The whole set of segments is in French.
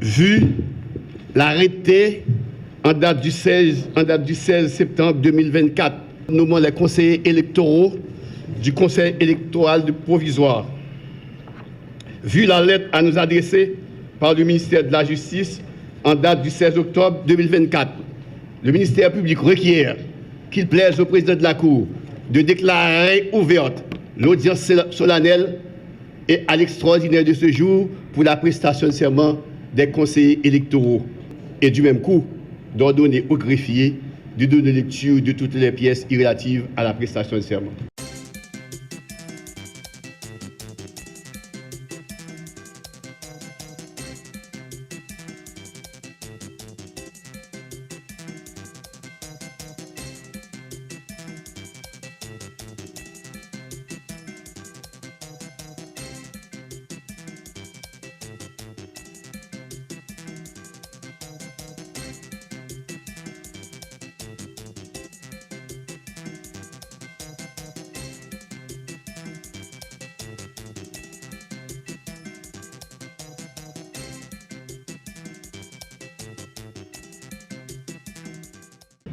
vu l'arrêté en date du 16 septembre 2024, nommant les conseillers électoraux du Conseil électoral provisoire, vu la lettre à nous adresser par le ministère de la Justice en date du 16 octobre 2024, le ministère public requiert qu'il plaise au président de la Cour de déclarer ouverte l'audience solennelle et à l'extraordinaire de ce jour pour la prestation de serment des conseillers électoraux et du même coup d'ordonner au greffier de donner lecture de toutes les pièces relatives à la prestation de serment.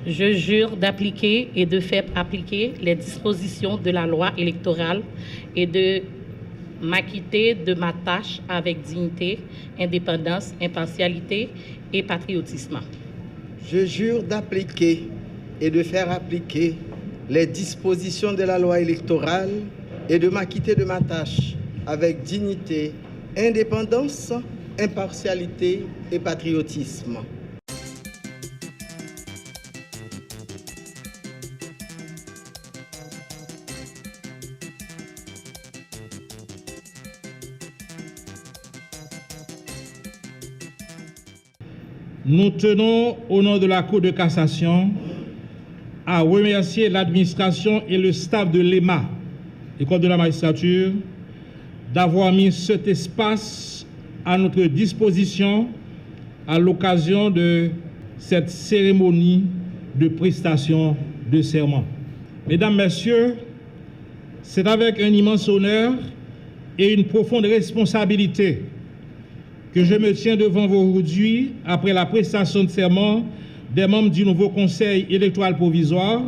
Je jure d'appliquer et de faire appliquer les dispositions de la loi électorale et de m'acquitter de ma tâche avec dignité, indépendance, impartialité et patriotisme. Je jure d'appliquer et de faire appliquer les dispositions de la loi électorale et de m'acquitter de ma tâche avec dignité, indépendance, impartialité et patriotisme. Nous tenons, au nom de la Cour de cassation, à remercier l'administration et le staff de l'EMA, École de la magistrature, d'avoir mis cet espace à notre disposition à l'occasion de cette cérémonie de prestation de serment. Mesdames, Messieurs, c'est avec un immense honneur et une profonde responsabilité que je me tiens devant vous aujourd'hui après la prestation de serment des membres du nouveau Conseil électoral provisoire,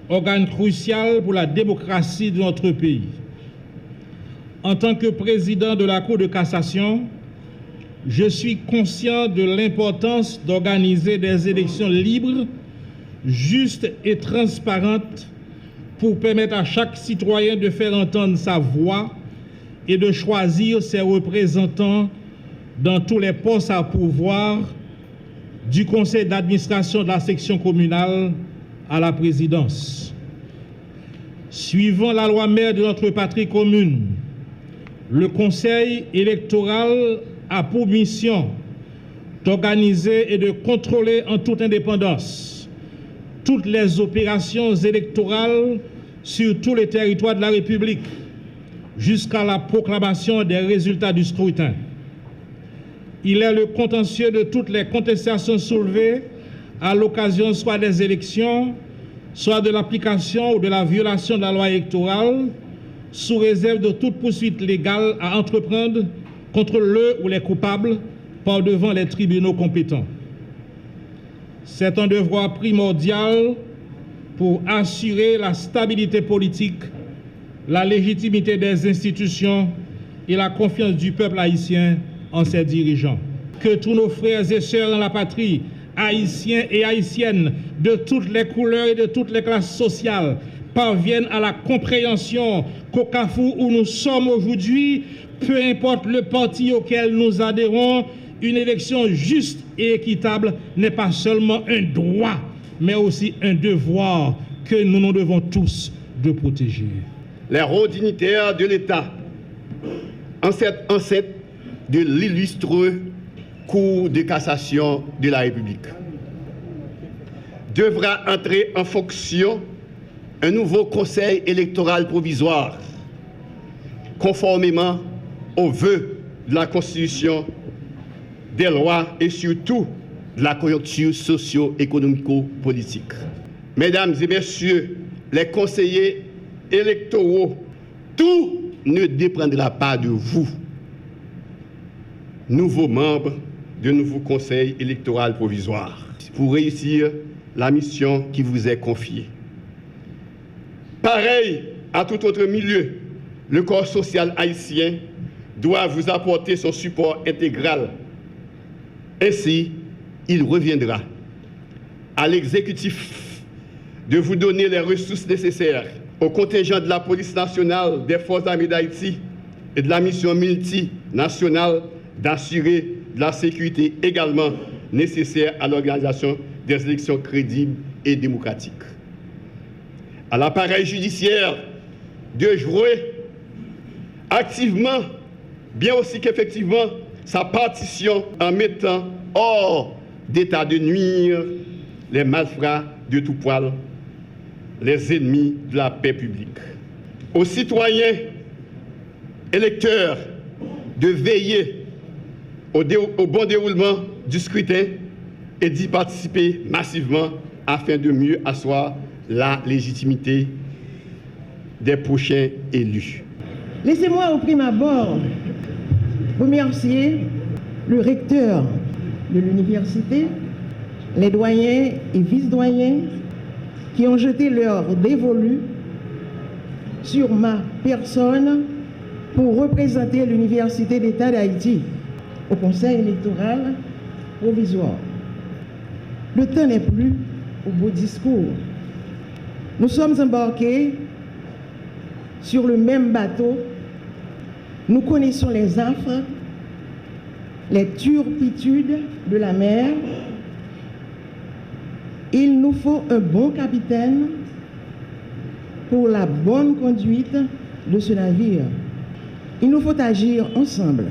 organe crucial pour la démocratie de notre pays. En tant que président de la Cour de cassation, je suis conscient de l'importance d'organiser des élections libres, justes et transparentes pour permettre à chaque citoyen de faire entendre sa voix et de choisir ses représentants dans tous les postes à pourvoir, du conseil d'administration de la section communale à la présidence. Suivant la loi mère de notre patrie commune, le conseil électoral a pour mission d'organiser et de contrôler en toute indépendance toutes les opérations électorales sur tous les territoires de la République jusqu'à la proclamation des résultats du scrutin. Il est le contentieux de toutes les contestations soulevées à l'occasion soit des élections, soit de l'application ou de la violation de la loi électorale, sous réserve de toute poursuite légale à entreprendre contre le ou les coupables par devant les tribunaux compétents. C'est un devoir primordial pour assurer la stabilité politique, la légitimité des institutions et la confiance du peuple haïtien en ses dirigeants. Que tous nos frères et sœurs dans la patrie, haïtiens et haïtiennes de toutes les couleurs et de toutes les classes sociales, parviennent à la compréhension qu'au Carrefour où nous sommes aujourd'hui, peu importe le parti auquel nous adhérons, une élection juste et équitable n'est pas seulement un droit, mais aussi un devoir que nous nous devons tous de protéger. Les hauts dignitaires de l'État, ancêtres de l'illustre Cour de cassation de la République, devra entrer en fonction un nouveau conseil électoral provisoire, conformément aux vœux de la Constitution, des lois et surtout de la conjoncture socio-économico-politique. Mesdames et messieurs les conseillers électoraux, tout ne dépendra pas de vous, nouveaux membres de nouveau conseil électoral provisoire pour réussir la mission qui vous est confiée. Pareil à tout autre milieu, le corps social haïtien doit vous apporter son support intégral. Ainsi, il reviendra à l'exécutif de vous donner les ressources nécessaires au contingent de la police nationale, des forces armées d'Haïti et de la mission multinationale d'assurer de la sécurité également nécessaire à l'organisation des élections crédibles et démocratiques. À l'appareil judiciaire de jouer activement, bien aussi qu'effectivement, sa partition en mettant hors d'état de nuire les malfrats de tout poil, les ennemis de la paix publique. Aux citoyens électeurs de veiller au bon déroulement du scrutin et d'y participer massivement afin de mieux asseoir la légitimité des prochains élus. Laissez-moi au prime abord remercier le recteur de l'université, les doyens et vice-doyens qui ont jeté leur dévolu sur ma personne pour représenter l'Université d'État d'Haïti au Conseil électoral provisoire. Le temps n'est plus au beau discours. Nous sommes embarqués sur le même bateau. Nous connaissons les affres, les turpitudes de la mer. Il nous faut un bon capitaine pour la bonne conduite de ce navire. Il nous faut agir ensemble.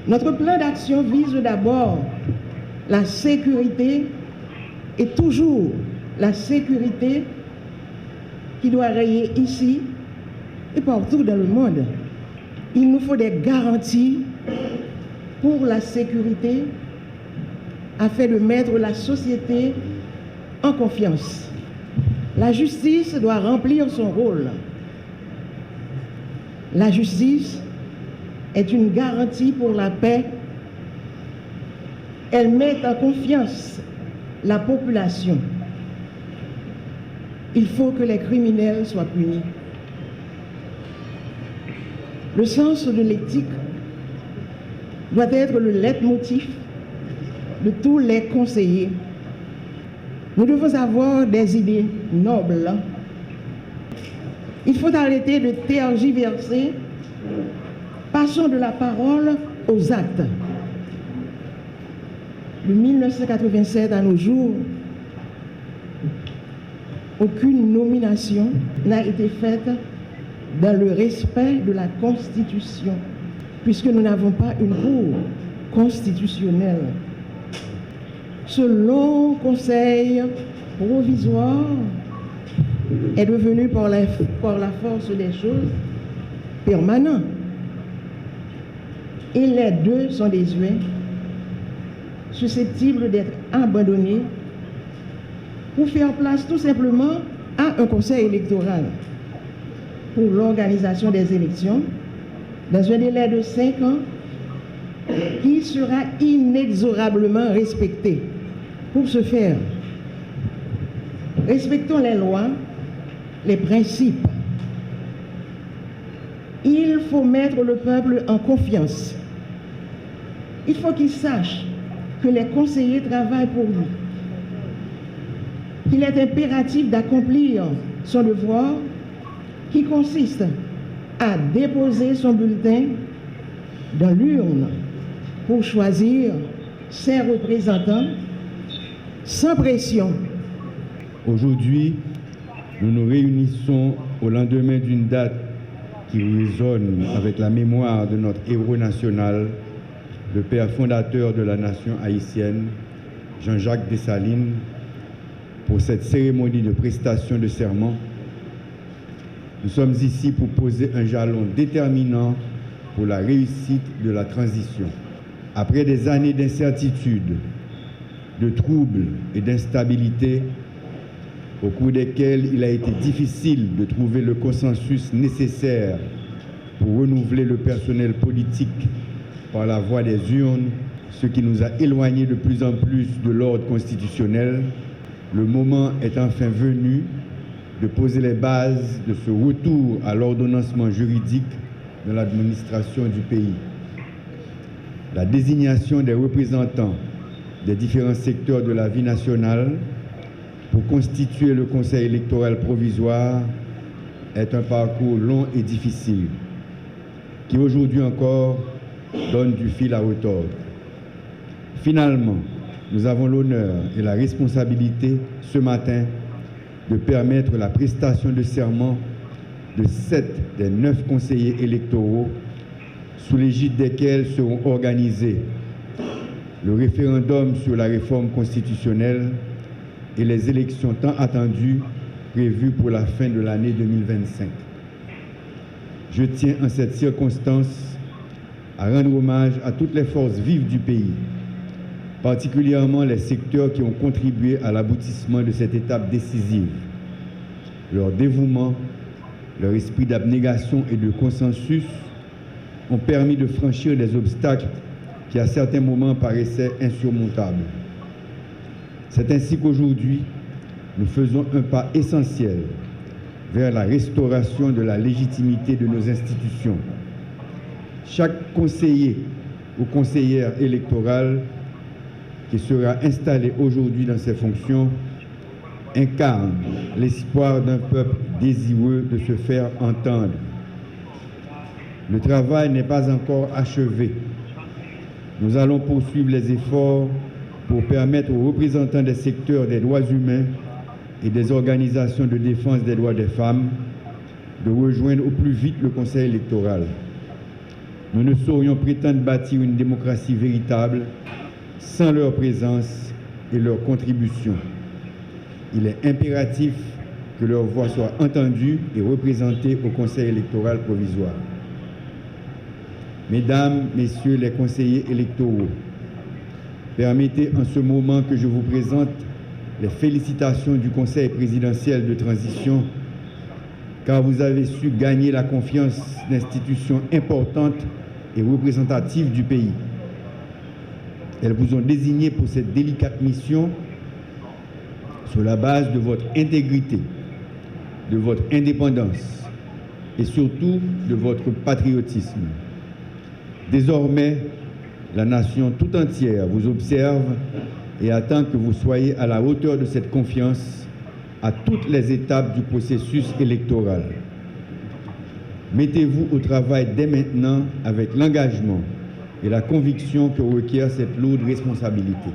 Notre plan d'action vise d'abord la sécurité et toujours la sécurité qui doit régner ici et partout dans le monde. Il nous faut des garanties pour la sécurité afin de mettre la société en confiance. La justice doit remplir son rôle. La justice est une garantie pour la paix. Elle met en confiance la population. Il faut que les criminels soient punis. Le sens de l'éthique doit être le leitmotiv de tous les conseillers. Nous devons avoir des idées nobles. Il faut arrêter de tergiverser. Passons de la parole aux actes. De 1987 à nos jours, aucune nomination n'a été faite dans le respect de la Constitution, puisque nous n'avons pas une cour constitutionnelle. Ce long conseil provisoire est devenu par la force des choses permanent. Et les deux sont désuets, susceptibles d'être abandonnés pour faire place tout simplement à un conseil électoral pour l'organisation des élections dans un délai de 5 ans qui sera inexorablement respecté. Pour ce faire, respectons les lois, les principes. Il faut mettre le peuple en confiance. Il faut qu'il sache que les conseillers travaillent pour lui, qu'il est impératif d'accomplir son devoir qui consiste à déposer son bulletin dans l'urne pour choisir ses représentants sans pression. Aujourd'hui, nous nous réunissons au lendemain d'une date qui résonne avec la mémoire de notre héros national, le père fondateur de la nation haïtienne, Jean-Jacques Dessalines, pour cette cérémonie de prestation de serment. Nous sommes ici pour poser un jalon déterminant pour la réussite de la transition. Après des années d'incertitude, de troubles et d'instabilité, au cours desquels il a été difficile de trouver le consensus nécessaire pour renouveler le personnel politique par la voie des urnes, ce qui nous a éloignés de plus en plus de l'ordre constitutionnel, le moment est enfin venu de poser les bases de ce retour à l'ordonnancement juridique dans l'administration du pays. La désignation des représentants des différents secteurs de la vie nationale pour constituer le Conseil électoral provisoire est un parcours long et difficile, qui aujourd'hui encore donne du fil à retordre. Finalement, nous avons l'honneur et la responsabilité ce matin de permettre la prestation de serment de 7 des 9 conseillers électoraux sous l'égide desquels seront organisés le référendum sur la réforme constitutionnelle et les élections tant attendues prévues pour la fin de l'année 2025. Je tiens en cette circonstance à rendre hommage à toutes les forces vives du pays, particulièrement les secteurs qui ont contribué à l'aboutissement de cette étape décisive. Leur dévouement, leur esprit d'abnégation et de consensus ont permis de franchir des obstacles qui à certains moments paraissaient insurmontables. C'est ainsi qu'aujourd'hui, nous faisons un pas essentiel vers la restauration de la légitimité de nos institutions. Chaque conseiller ou conseillère électorale qui sera installé aujourd'hui dans ses fonctions incarne l'espoir d'un peuple désireux de se faire entendre. Le travail n'est pas encore achevé. Nous allons poursuivre les efforts pour permettre aux représentants des secteurs des droits humains et des organisations de défense des droits des femmes de rejoindre au plus vite le Conseil électoral. Nous ne saurions prétendre bâtir une démocratie véritable sans leur présence et leur contribution. Il est impératif que leur voix soit entendue et représentée au Conseil électoral provisoire. Mesdames, Messieurs les conseillers électoraux, permettez en ce moment que je vous présente les félicitations du Conseil présidentiel de transition, car vous avez su gagner la confiance d'institutions importantes et représentatives du pays. Elles vous ont désigné pour cette délicate mission sur la base de votre intégrité, de votre indépendance et surtout de votre patriotisme. Désormais, la nation tout entière vous observe et attend que vous soyez à la hauteur de cette confiance à toutes les étapes du processus électoral. Mettez-vous au travail dès maintenant avec l'engagement et la conviction que requiert cette lourde responsabilité.